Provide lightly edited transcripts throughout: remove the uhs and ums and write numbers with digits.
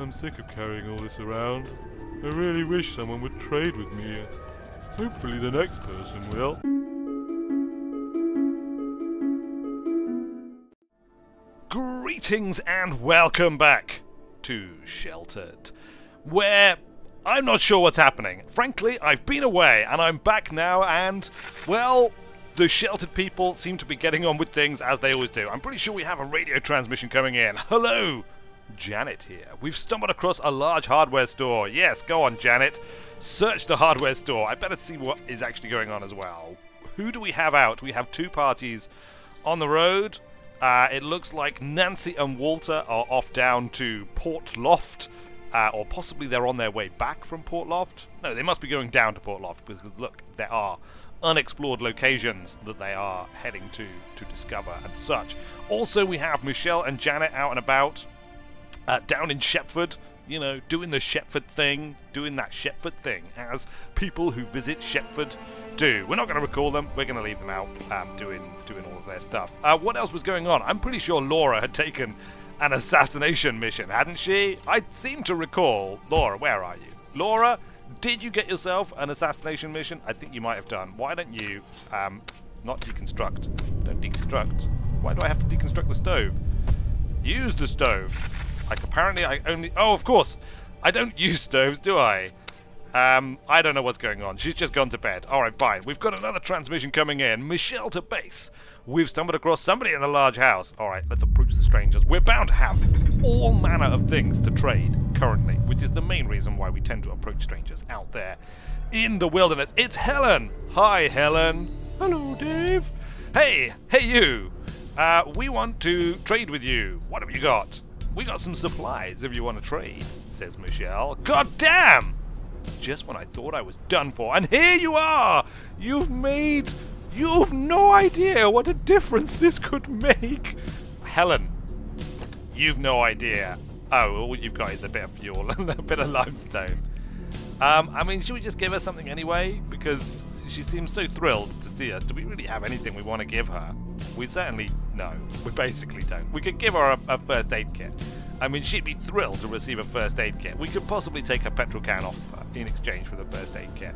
I'm sick of carrying all this around. I really wish someone would trade with me. Hopefully the next person will. Greetings and welcome back to Sheltered, where I'm not sure what's happening. Frankly, I've been away and I'm back now and, well, the Sheltered people seem to be getting on with things as they always do. I'm pretty sure we have a radio transmission coming in. Hello! Janet here. We've stumbled across a large hardware store. Yes, go on, Janet. Search the hardware store. I better see what is actually going on as well. Who do we have out? We have two parties on the road. It looks like Nancy and Walter are off down to Port Loft. Or possibly they're on their way back from Port Loft. No, they must be going down to Port Loft because, look, there are unexplored locations that they are heading to discover and such. Also, we have Michelle and Janet out and about. Down in Shepford, you know, doing the Shepford thing, doing that Shepford thing, as people who visit Shepford do. We're not going to recall them, we're going to leave them out doing all of their stuff. What else was going on? I'm pretty sure Laura had taken an assassination mission, hadn't she? I seem to recall. Laura, where are you? Laura, did you get yourself an assassination mission? I think you might have done. Why don't you, not deconstruct. Don't deconstruct. Why do I have to deconstruct the stove? Use the stove. Like, apparently I only... Oh, of course! I don't use stoves, do I? I don't know what's going on. She's just gone to bed. Alright, fine. We've got another transmission coming in. Michelle to base. We've stumbled across somebody in the large house. Alright, let's approach the strangers. We're bound to have all manner of things to trade currently, which is the main reason why we tend to approach strangers out there in the wilderness. It's Helen! Hi, Helen. Hello, Dave. Hey you! We want to trade with you. What have you got? We got some supplies if you want to trade, says Michelle. God damn! Just when I thought I was done for, and here you are! You've no idea what a difference this could make! Helen, you've no idea. Oh, all you've got is a bit of fuel and a bit of limestone. I mean, should we just give her something anyway? Because she seems so thrilled to see us. Do we really have anything we want to give her? We certainly... No, we basically don't. We could give her a first aid kit. I mean, she'd be thrilled to receive a first aid kit. We could possibly take a petrol can off her in exchange for the first aid kit.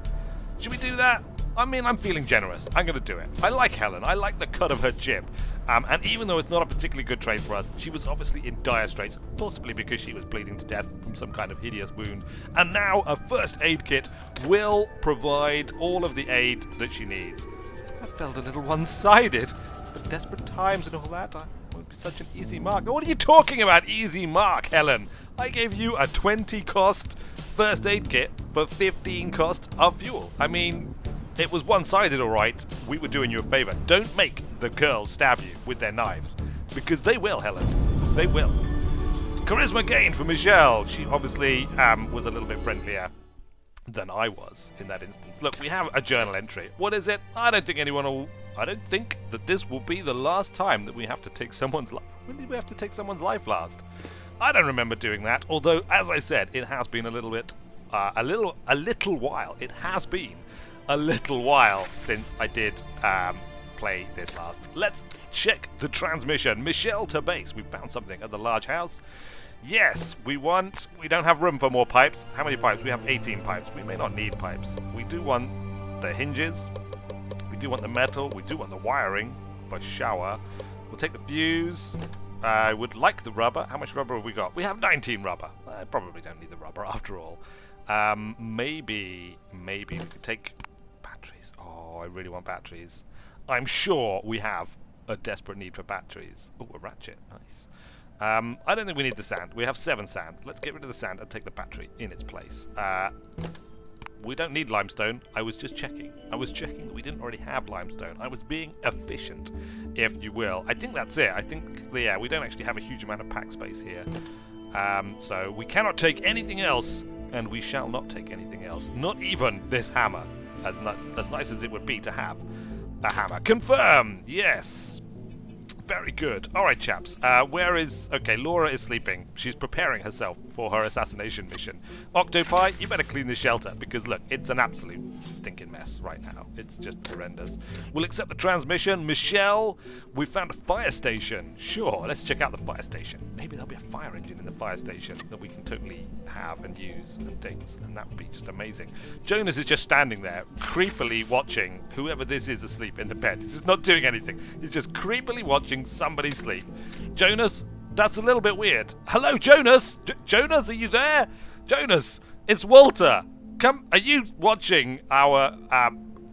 Should we do that? I mean, I'm feeling generous. I'm going to do it. I like Helen. I like the cut of her jib. And even though it's not a particularly good trade for us, she was obviously in dire straits, possibly because she was bleeding to death from some kind of hideous wound. And now a first aid kit will provide all of the aid that she needs. I felt a little one-sided. But desperate times and all that, I won't be such an easy mark. What are you talking about, easy mark, Helen? I gave you a 20 cost first aid kit for 15 cost of fuel. I mean, it was one-sided, alright. We were doing you a favor. Don't make the girls stab you with their knives. Because they will, Helen. They will. Charisma gained for Michelle. She obviously was a little bit friendlier than I was in that instance. Look, we have a journal entry. What is it? I don't think that this will be the last time that we have to take someone's life. When did we have to take someone's life last? I don't remember doing that, although, as I said, it has been a little while. It has been a little while since I did play this last. Let's check the transmission. Michelle to base. We found something at the large house. Yes, we don't have room for more pipes. How many pipes? We have 18 pipes. We may not need pipes. We do want the hinges. We do want the metal. We do want the wiring for shower. We'll take the fuse. I would like the rubber. How much rubber have we got? We have 19 rubber. I probably don't need the rubber after all. Maybe we could take batteries. Oh, I really want batteries. I'm sure we have a desperate need for batteries. Oh, a ratchet. Nice. I don't think we need the sand. We have 7 sand. Let's get rid of the sand and take the battery in its place. We don't need limestone. I was just checking. I was checking that we didn't already have limestone. I was being efficient, if you will. I think that's it. I think, yeah, we don't actually have a huge amount of pack space here. So we cannot take anything else, and we shall not take anything else. Not even this hammer, as nice as it would be to have a hammer. Confirm! Yes! Very good. Alright, chaps. Okay, Laura is sleeping. She's preparing herself for her assassination mission. Octopi, you better clean the shelter, because look, it's an absolute stinking mess right now. It's just horrendous. We'll accept the transmission. Michelle, we found a fire station. Sure, let's check out the fire station. Maybe there'll be a fire engine in the fire station that we can totally have and use and things, and that would be just amazing. Jonas is just standing there, creepily watching whoever this is asleep in the bed. He's just not doing anything. He's just creepily watching somebody sleep. Jonas, that's a little bit weird. Hello, Jonas? Jonas, are you there? Jonas, it's Walter. Come, are you watching our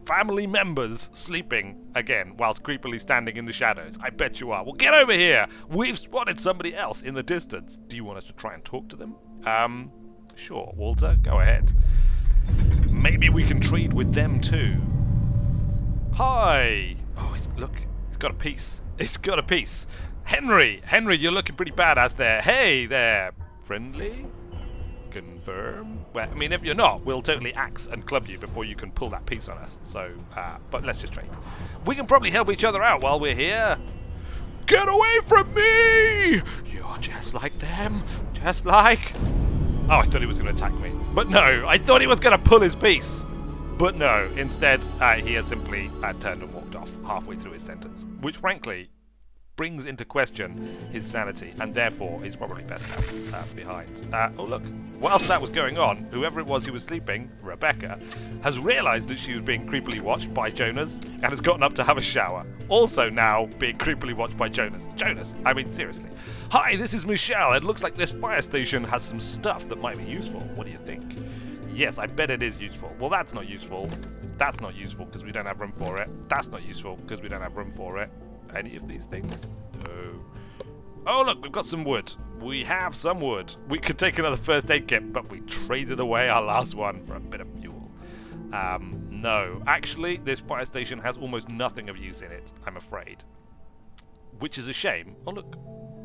family members sleeping again whilst creepily standing in the shadows? I bet you are. Well, get over here. We've spotted somebody else in the distance. Do you want us to try and talk to them? Sure, Walter, go ahead. Maybe we can trade with them too. Hi. Oh, look, it's got a piece. It's got a piece. Henry, you're looking pretty badass there. Hey there, friendly? Confirm? Well, I mean, if you're not, we'll totally axe and club you before you can pull that piece on us. So, but let's just trade. We can probably help each other out while we're here. Get away from me! You're just like them. Just like... Oh, I thought he was going to attack me. But no, I thought he was going to pull his piece. But no, instead, he has simply turned and walked off halfway through his sentence. Which, frankly, brings into question his sanity, and therefore he's probably best left behind. Oh look, whilst that was going on, whoever it was who was sleeping, Rebecca, has realised that she was being creepily watched by Jonas and has gotten up to have a shower. Also now being creepily watched by Jonas. Jonas, I mean seriously. Hi, this is Michelle. It looks like this fire station has some stuff that might be useful. What do you think? Yes, I bet it is useful. Well, that's not useful. That's not useful because we don't have room for it. That's not useful because we don't have room for it. Any of these things? No. Oh, look, we've got some wood. We have some wood. We could take another first aid kit, but we traded away our last one for a bit of fuel. No. Actually, this fire station has almost nothing of use in it, I'm afraid. Which is a shame. Oh, look.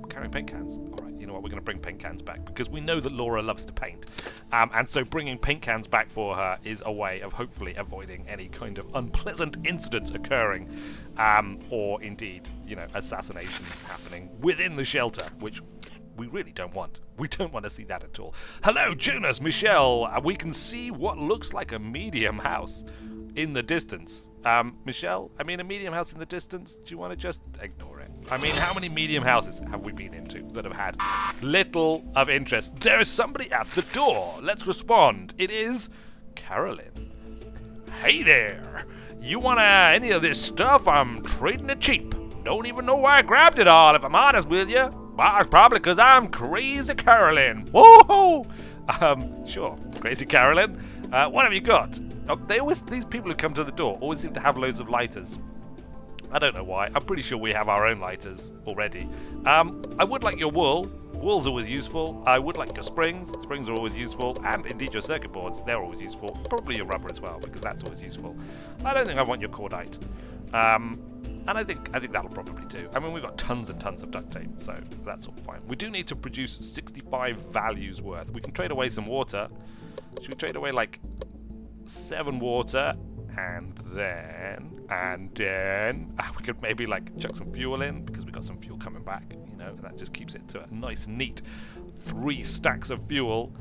Carrying paint cans. All right, you know what? We're going to bring paint cans back because we know that Laura loves to paint. And so bringing paint cans back for her is a way of hopefully avoiding any kind of unpleasant incidents occurring. Or indeed, you know, assassinations happening within the shelter, which we really don't want. We don't want to see that at all. Hello, Jonas, Michelle. We can see what looks like a medium house in the distance. Michelle, I mean, a medium house in the distance? Do you want to just ignore it? I mean, how many medium houses have we been into that have had little of interest? There is somebody at the door. Let's respond. It is Carolyn. Hey there. You want any of this stuff? I'm trading it cheap. Don't even know why I grabbed it all, if I'm honest with you. Well, it's probably because I'm Crazy Carolyn. Whoa! Sure, Crazy Carolyn. What have you got? These people who come to the door always seem to have loads of lighters. I don't know why. I'm pretty sure we have our own lighters already. I would like your wool. Wool's always useful. I would like your springs. Springs are always useful. And indeed your circuit boards. They're always useful. Probably your rubber as well, because that's always useful. I don't think I want your cordite. And I think that'll probably do. I mean, we've got tons and tons of duct tape, so that's all fine. We do need to produce 65 values worth. We can trade away some water. Should we trade away like 7 water? And then we could maybe like chuck some fuel in because we got some fuel coming back, you know, and that just keeps it to a nice neat 3 stacks of fuel.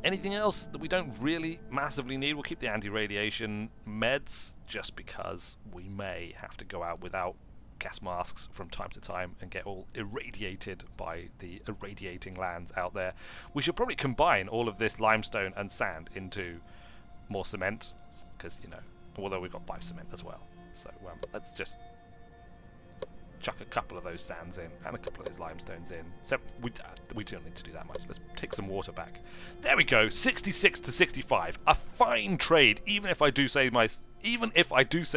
Anything else that we don't really massively need? We'll keep the anti-radiation meds just because we may have to go out without gas masks from time to time and get all irradiated by the irradiating lands out there. We should probably combine all of this limestone and sand into more cement, because, you know, although we've got 5 cement as well. So let's just chuck a couple of those sands in and a couple of those limestones in. So we don't need to do that much. Let's take some water back. There we go. 66 to 65. A fine trade, even if I do say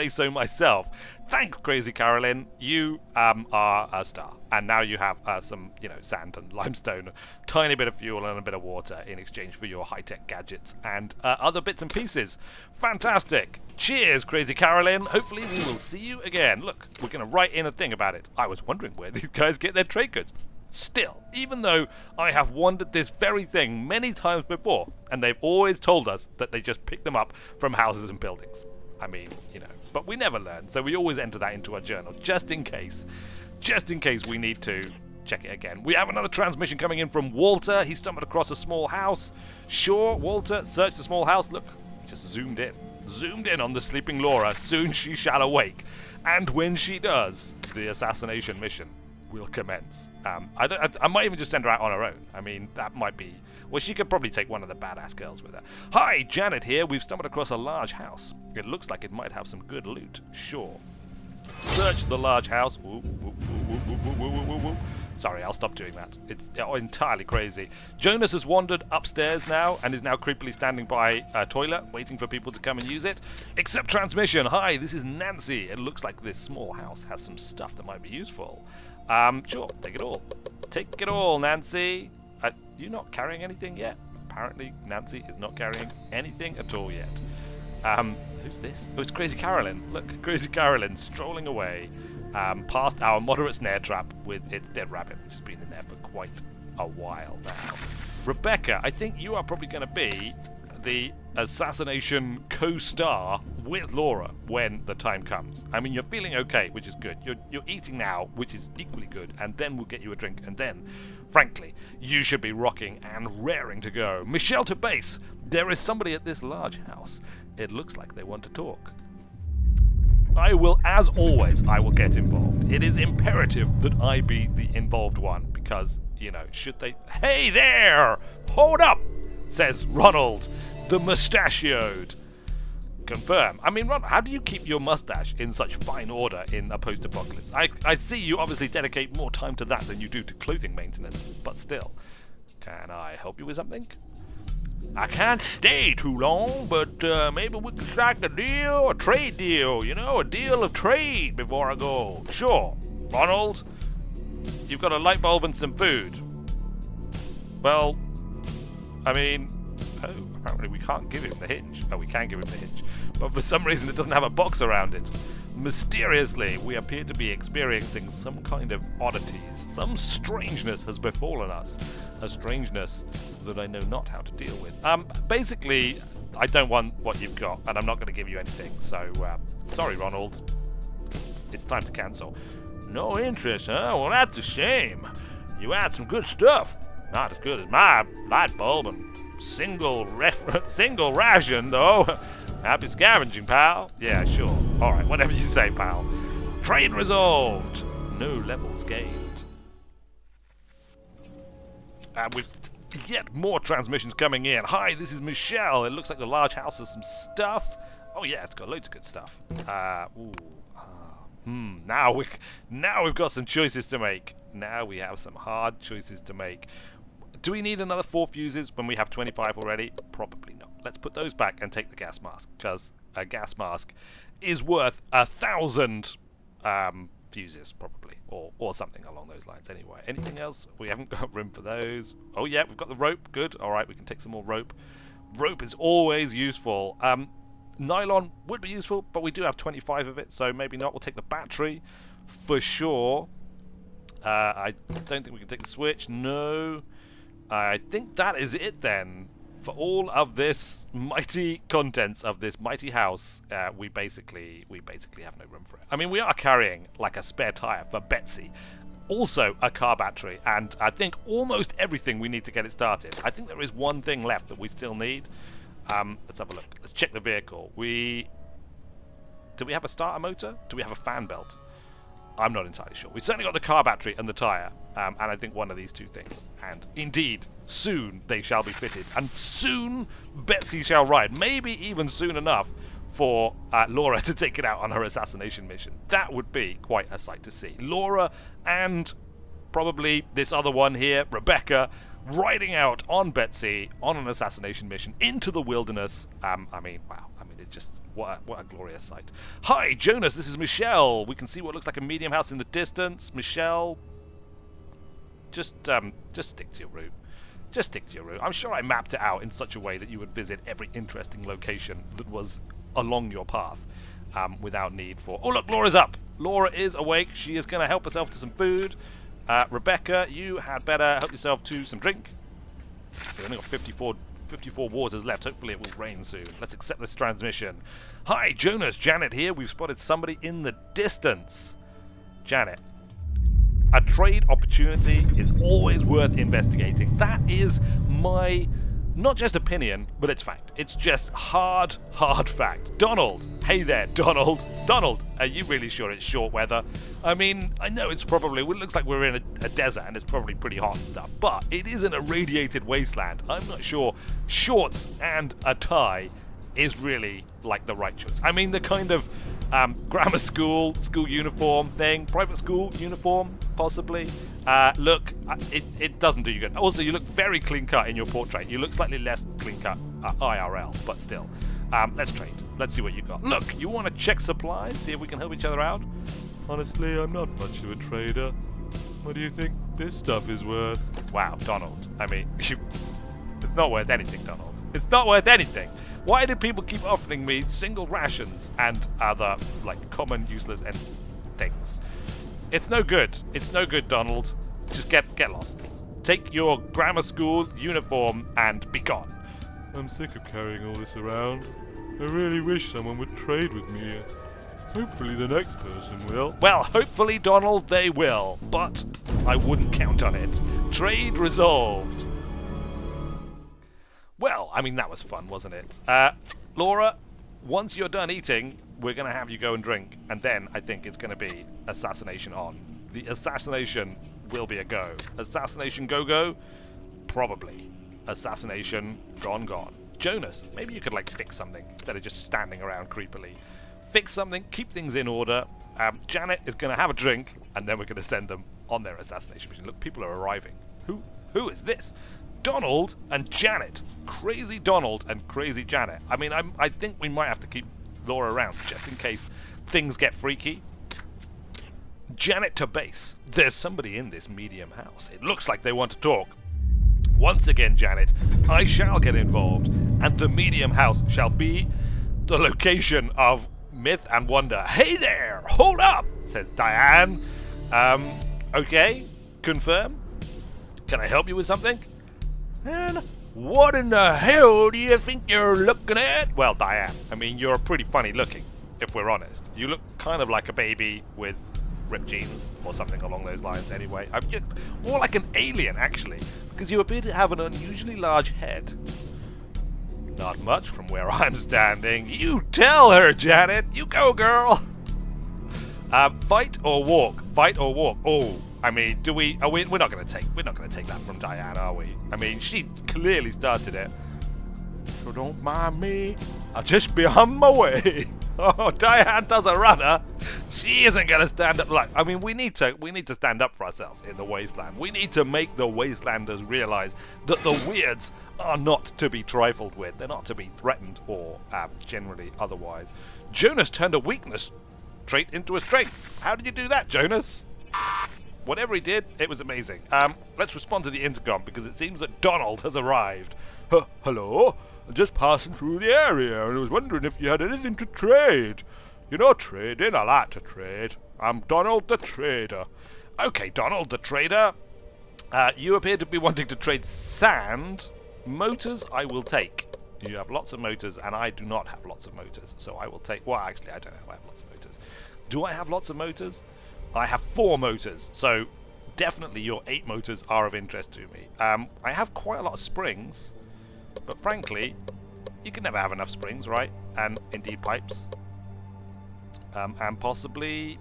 so myself. Thanks, Crazy Carolyn. You are a star. And now you have some, you know, sand and limestone, a tiny bit of fuel and a bit of water in exchange for your high-tech gadgets and other bits and pieces. Fantastic. Cheers, Crazy Carolyn. Hopefully we will see you again. Look, we're going to write in a thing about it. I was wondering where these guys get their trade goods. Still, even though I have wondered this very thing many times before, and they've always told us that they just pick them up from houses and buildings. I mean, you know, but we never learn, so we always enter that into our journal, just in case we need to check it again. We have another transmission coming in from Walter. He stumbled across a small house. Sure, Walter, search the small house. Look, just zoomed in. Zoomed in on the sleeping Laura. Soon she shall awake. And when she does, the assassination mission will commence. I might even just send her out on her own. I mean, that might be... Well, she could probably take one of the badass girls with her. Hi, Janet here. We've stumbled across a large house. It looks like it might have some good loot. Sure. Search the large house. Whoop, whoop, whoop, whoop, whoop, whoop, whoop, whoop. Sorry, I'll stop doing that. It's entirely crazy. Jonas has wandered upstairs now and is now creepily standing by a toilet, waiting for people to come and use it. Accept transmission. Hi, this is Nancy. It looks like this small house has some stuff that might be useful. Sure, take it all. Take it all, Nancy. You not carrying anything yet? Apparently, Nancy is not carrying anything at all yet. Who's this? Oh, it's Crazy Carolyn. Look, Crazy Carolyn strolling away past our moderate snare trap with its dead rabbit, which has been in there for quite a while now. Rebecca, I think you are probably going to be the assassination co-star with Laura when the time comes. I mean, you're feeling okay, which is good. You're eating now, which is equally good, and then we'll get you a drink, and then, frankly, you should be rocking and raring to go. Michelle to base. There is somebody at this large house. It looks like they want to talk. I will, as always, I will get involved. It is imperative that I be the involved one, because, you know, should they... Hey there! Hold up! Says Ronald, the mustachioed. Confirm. I mean, Ron, how do you keep your mustache in such fine order in a post-apocalypse? I see you obviously dedicate more time to that than you do to clothing maintenance, but still. Can I help you with something? I can't stay too long, but maybe we can strike a deal, a trade deal, you know, a deal of trade before I go. Sure. Ronald, you've got a light bulb and some food. Well, I mean, oh, apparently we can't give him the hinge. Oh, we can give him the hinge. But for some reason it doesn't have a box around it. Mysteriously, we appear to be experiencing some kind of oddities. Some strangeness has befallen us. A strangeness that I know not how to deal with. Basically, I don't want what you've got, and I'm not going to give you anything. So, sorry, Ronald. It's time to cancel. No interest, huh? Well, that's a shame. You had some good stuff. Not as good as my light bulb and single ration, though. Happy scavenging, pal. Yeah, sure. All right, whatever you say, pal. Trade resolved. No levels gained. And with yet more transmissions coming in. Hi, this is Michelle. It looks like the large house has some stuff. Oh yeah, it's got loads of good stuff. Now we've got some choices to make. Now we have some hard choices to make. Do we need another 4 fuses when we have 25 already? Probably not. Let's put those back and take the gas mask, because a gas mask is worth 1,000 fuses, probably, or something along those lines anyway. Anything else? We haven't got room for those. Oh yeah, we've got the rope. Good. All right, we can take some more rope. Rope is always useful. Nylon would be useful, but we do have 25 of it, so maybe not. We'll take the battery for sure. I don't think we can take the switch. No. I think that is it then. For all of this mighty contents of this mighty house, we basically have no room for it. I mean, we are carrying like a spare tire for Betsy, also a car battery, and I think almost everything we need to get it started. I think there is one thing left that we still need. Let's have a look. Let's check the vehicle. Do we have a starter motor? Do we have a fan belt? I'm not entirely sure. We've certainly got the car battery and the tyre, and I think one of these two things. And indeed, soon they shall be fitted, and soon Betsy shall ride. Maybe even soon enough for Laura to take it out on her assassination mission. That would be quite a sight to see. Laura and probably this other one here, Rebecca, riding out on Betsy on an assassination mission into the wilderness. I mean, wow. I mean, it's just what a glorious sight. Hi, Jonas. This is Michelle. We can see what looks like a medium house in the distance. Michelle, just stick to your route. Just stick to your route. I'm sure I mapped it out in such a way that you would visit every interesting location that was along your path without need for... Oh, look, Laura's up. Laura is awake. She is going to help herself to some food. Rebecca, you had better help yourself to some drink. We've only got 54 waters left. Hopefully it will rain soon. Let's accept this transmission. Hi, Jonas. Janet here. We've spotted somebody in the distance. Janet. a trade opportunity is always worth investigating. That is my, not just opinion, but it's fact. It's just hard fact. Donald, hey there, Donald. Donald, are you really sure it's short weather? I mean, I know it's probably, it looks like we're in a desert and it's probably pretty hot and stuff, but it is an irradiated wasteland. I'm not sure shorts and a tie is really like the right choice. I mean, the kind of grammar school uniform thing, private school uniform, possibly. Look, it doesn't do you good. Also, you look very clean cut in your portrait. You look slightly less clean cut IRL, but still. Let's trade. Let's see what you got. Look, you want to check supplies, see if we can help each other out? Honestly, I'm not much of a trader. What do you think this stuff is worth? Wow, Donald. I mean, it's not worth anything, Donald. It's not worth anything. Why do people keep offering me single rations and other, like, common useless things? It's no good. It's no good, Donald. Just get lost. Take your grammar school uniform and be gone. I'm sick of carrying all this around. I really wish someone would trade with me. Hopefully the next person will. Well, hopefully, Donald, they will. But I wouldn't count on it. Trade resolved. Well, I mean, that was fun, wasn't it? Laura, once you're done eating, we're going to have you go and drink. And then I think it's going to be assassination on. The assassination will be a go. Assassination go-go? Probably. Assassination gone. Jonas, maybe you could, like, fix something instead of just standing around creepily. Fix something, keep things in order. Janet is going to have a drink, and then we're going to send them on their assassination mission. Look, people are arriving. Who is this? Donald and Janet. Crazy Donald and Crazy Janet. I mean, I think we might have to keep Laura around just in case things get freaky. Janet to base. There's somebody in this medium house. It looks like they want to talk. Once again, Janet, I shall get involved, and the medium house shall be the location of myth and wonder. Hey there! Hold up! Says Diane. Okay. Confirm. Can I help you with something? And what in the hell do you think you're looking at? Well, Diane, I mean, you're pretty funny looking, if we're honest. You look kind of like a baby with ripped jeans, or something along those lines anyway. More like an alien, actually, because you appear to have an unusually large head. Not much from where I'm standing. You tell her, Janet. You go, girl. Fight or walk? Fight or walk? Oh. I mean, we're not going to take that from Diane, are we? I mean, she clearly started it. So don't mind me. I'll just be on my way. Oh, Diane does a runner. She isn't going to stand up. Like, I mean, we need to stand up for ourselves in the wasteland. We need to make the wastelanders realize that the weirds are not to be trifled with. They're not to be threatened or generally otherwise. Jonas turned a weakness trait into a strength. How did you do that, Jonas? Whatever he did, it was amazing. Let's respond to the intercom, because it seems that Donald has arrived. Hello? I'm just passing through the area, and I was wondering if you had anything to trade. You know, trading, I like to trade. I'm Donald the Trader. Okay, Donald the Trader. You appear to be wanting to trade sand. Motors, I will take. You have lots of motors, and I do not have lots of motors. So I will take... Well, actually, I don't know if I have lots of motors. Do I have lots of motors? I have 4 motors, so definitely your 8 motors are of interest to me. I have quite a lot of springs, but frankly, you can never have enough springs, right? And indeed pipes. And possibly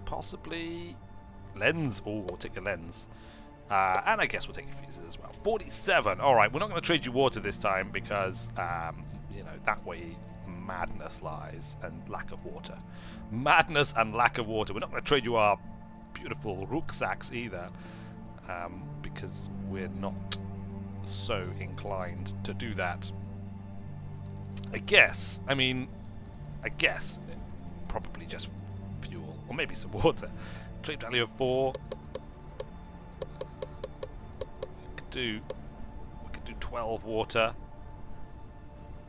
lens. Oh, we'll take a lens. And I guess we'll take your fuses as well. 47. All right, we're not going to trade you water this time because, you know, that way madness lies and lack of water. Madness and lack of water. We're not going to trade you our beautiful rucksacks either, because we're not so inclined to do that. I guess probably just fuel, or maybe some water. Trade value of 4. We could do 12 water.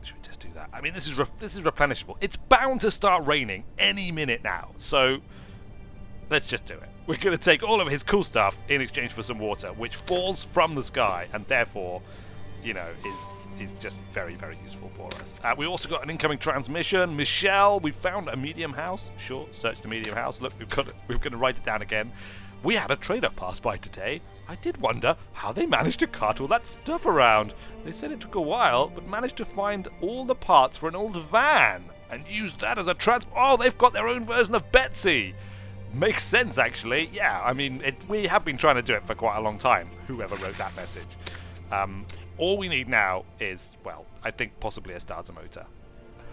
Should we just do that? I mean, this is replenishable. It's bound to start raining any minute now, so let's just do it. We're going to take all of his cool stuff in exchange for some water, which falls from the sky and therefore, you know, is just very, very useful for us. We also got an incoming transmission. Michelle, we found a medium house. Sure, search the medium house. Look, we're going to write it down again. we had a trader pass by today. I did wonder how they managed to cart all that stuff around. They said it took a while, but managed to find all the parts for an old van and used that as a Oh, they've got their own version of Betsy. Makes sense, actually. Yeah, I mean, we have been trying to do it for quite a long time, whoever wrote that message. All we need now is, well, I think possibly a starter motor.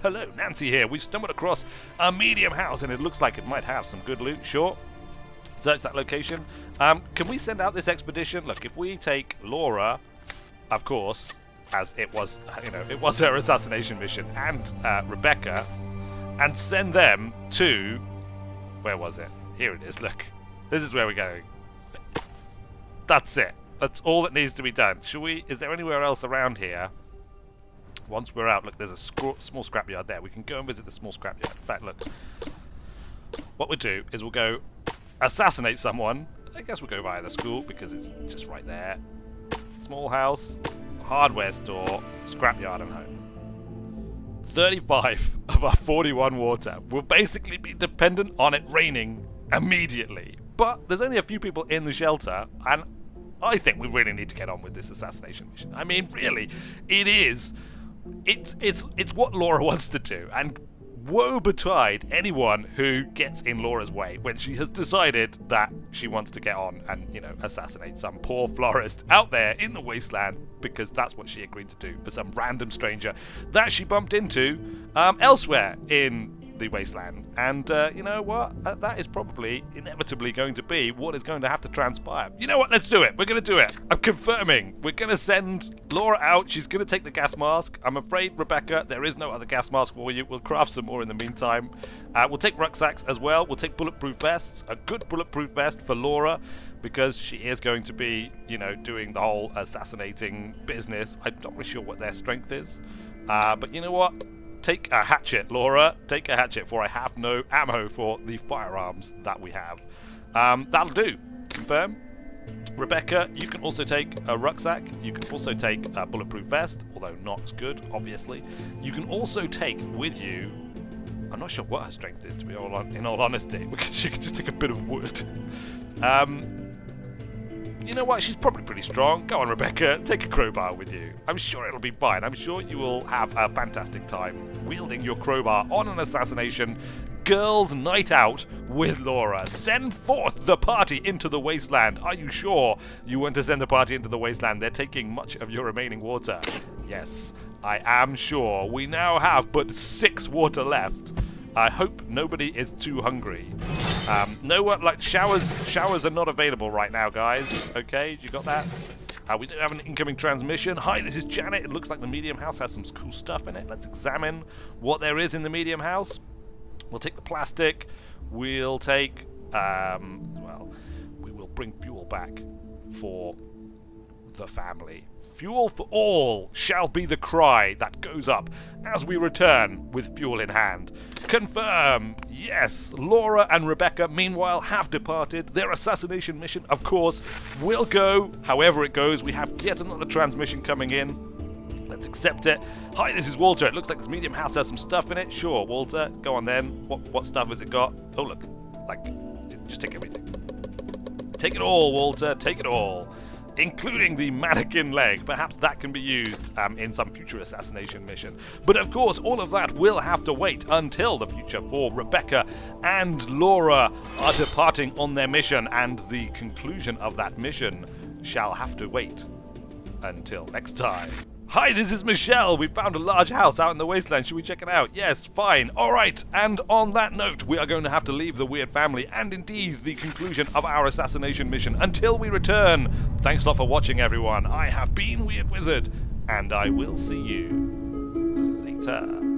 Hello, Nancy here. We stumbled across a medium house, and it looks like it might have some good loot. Sure. Search that location. Can we send out this expedition? Look, if we take Laura, of course, as it was, it was her assassination mission, and Rebecca, and send them to, where was it? Here it is. Look, this is where we're going. That's it. That's all that needs to be done. Shall we? Is there anywhere else around here? Once we're out, look, there's a small scrapyard there. We can go and visit the small scrapyard. In fact, look, what we'll do is we'll go assassinate someone. I guess we'll go via the school because it's just right there. Small house, hardware store, scrapyard, and home. 35 of our 41 water will basically be dependent on it raining immediately. But there's only a few people in the shelter, and I think we really need to get on with this assassination mission. I mean, really, it's what Laura wants to do, and woe betide anyone who gets in Laura's way when she has decided that she wants to get on and, assassinate some poor florist out there in the wasteland, because that's what she agreed to do for some random stranger that she bumped into elsewhere in the wasteland. And you know what? That is probably inevitably going to be what is going to have to transpire. You know what? Let's do it. We're going to do it. I'm confirming. We're going to send Laura out. She's going to take the gas mask. I'm afraid, Rebecca, there is no other gas mask for you. We'll craft some more in the meantime. We'll take rucksacks as well. We'll take bulletproof vests. A good bulletproof vest for Laura, because she is going to be, doing the whole assassinating business. I'm not really sure what their strength is. But you know what? Take a hatchet, Laura. Take a hatchet, for I have no ammo for the firearms that we have. That'll do. Confirm. Rebecca, you can also take a rucksack. You can also take a bulletproof vest, although not as good, obviously. You can also take with you... I'm not sure what her strength is, to be in all honesty. She could just take a bit of wood. You know what? She's probably pretty strong. Go on, Rebecca. Take a crowbar with you. I'm sure it'll be fine. I'm sure you will have a fantastic time wielding your crowbar on an assassination girls' night out with Laura. Send forth the party into the wasteland. Are you sure you want to send the party into the wasteland? They're taking much of your remaining water. Yes, I am sure. We now have but 6 water left. I hope nobody is too hungry. No one, showers are not available right now, guys. Okay, you got that? We do have an incoming transmission. Hi, this is Janet. It looks like the medium house has some cool stuff in it. Let's examine what there is in the medium house. We'll take the plastic. We'll take, we will bring fuel back for the family. Fuel for all shall be the cry that goes up as we return with fuel in hand. Confirm. Yes, Laura and Rebecca, meanwhile, have departed. Their assassination mission, of course, will go however it goes. We have yet another transmission coming in. Let's accept it. Hi, this is Walter. It looks like this medium house has some stuff in it. Sure, Walter. Go on then. What stuff has it got? Oh, look. Just take everything. Take it all, Walter. Take it all. Including the mannequin leg. Perhaps that can be used in some future assassination mission. But of course, all of that will have to wait until the future, for Rebecca and Laura are departing on their mission, and the conclusion of that mission shall have to wait until next time. Hi, this is Michelle. We found a large house out in the wasteland. Should we check it out? Yes, fine. All right. And on that note, we are going to have to leave the weird family and indeed the conclusion of our assassination mission until we return. Thanks a lot for watching, everyone. I have been Weird Wizard, and I will see you later.